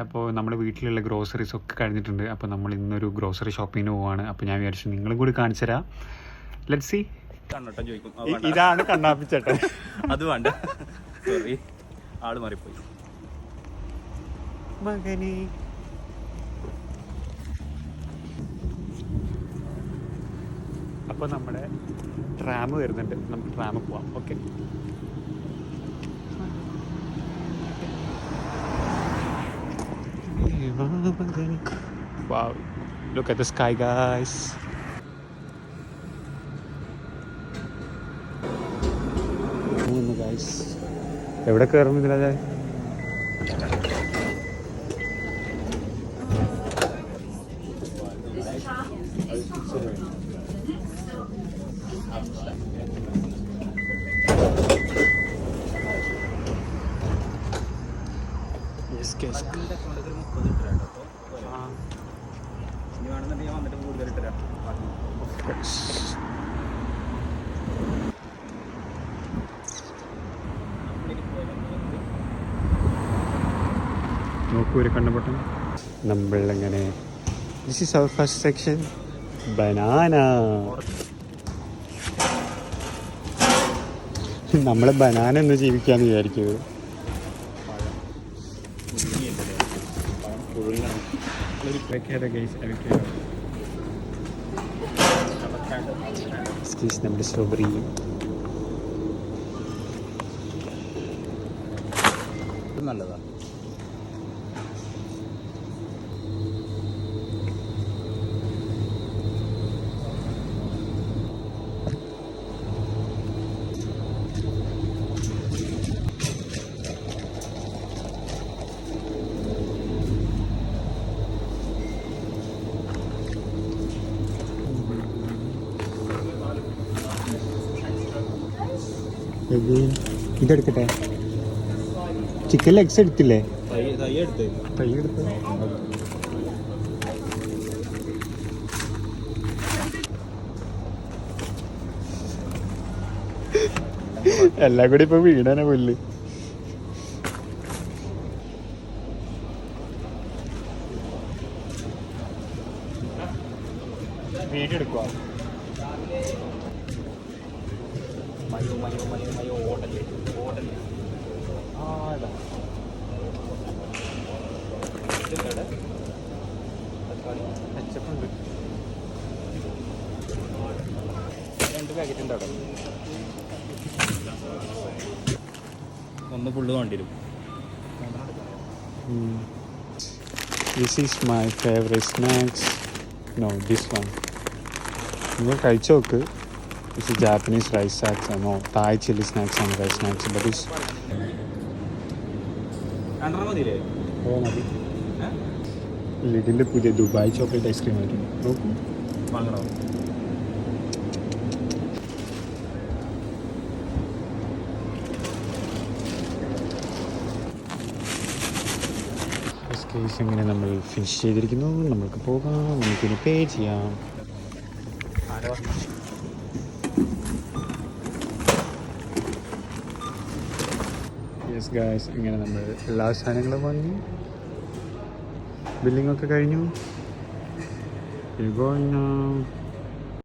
അപ്പോൾ നമ്മുടെ വീട്ടിലുള്ള ഗ്രോസറീസ് ഒക്കെ കഴിഞ്ഞിട്ടുണ്ട്. അപ്പോൾ നമ്മൾ ഇന്നൊരു ഗ്രോസറി ഷോപ്പിങ്ങിന് പോവാണ്. അപ്പോൾ ഞാൻ വിചാരിച്ചു നിങ്ങളും കൂടി കാണിച്ചു തരാം. Let's see. ഇതാണ് കണ്ണാപ്പിച്ചേട്ടൻ. അത് വേണ്ട, സോറി, ആള് മാറിപ്പോയി. മകനെ അപ്പോൾ നമ്മുടെ ട്രാം വരുന്നുണ്ട്, നമുക്ക് ട്രാം പോവാം. Okay, wow, look at the sky guys. guys, എവിടെ കയറും ഇതിലെ? നോക്കൂ ഒരു കണ്ണുപൊട്ടൻ. നമ്മളെങ്ങനെ this is our first section, banana. നമ്മൾ ബനാന എന്ന് ജീവിക്കാന്ന് വിചാരിക്കുന്നത്. നമ്മുടെ സ്ട്രോബെറി. നല്ലതാ. ഇതെടുക്കട്ടെ. ചിക്കൻ ലെഗ്സ് എടുത്തില്ലേ? തൈ എടുത്ത് എല്ലാം കൂടി ഇപ്പൊ വീടാനെ പുല്ല്. വീഡിയോ എടുക്കുക. ഒന്ന് ഫുള്ള് വേണ്ടിവരും. This is my favourite snacks. No, this one നിങ്ങൾ കഴിച്ചു നോക്ക്. ദിസ് ജാപ്പനീസ് റൈസ് സ്നാക്സ് ആണോ, തായ് ചില്ലി സ്നാക്സ് ആണ് റൈസ് സ്നാക്സ്. ബട്ട് ദിസ് ലിഡിൻ്റെ പുതിയ ദുബായ് ചോക്ലേറ്റ് ഐസ്ക്രീം ആയിരുന്നു. നോക്കൂ, വാങ്ങണോ? കേസ് ഇങ്ങനെ നമ്മൾ ഫിനിഷ് ചെയ്തിരിക്കുന്നു. നമ്മൾക്ക് പോകാം, നമുക്കിനി പേ ചെയ്യാം. യെസ് ഗായ്സ്, ഇങ്ങനെ നമ്മൾ എല്ലാ സാധനങ്ങളും വാങ്ങി ബില്ലിംഗ് ഒക്കെ കഴിഞ്ഞു.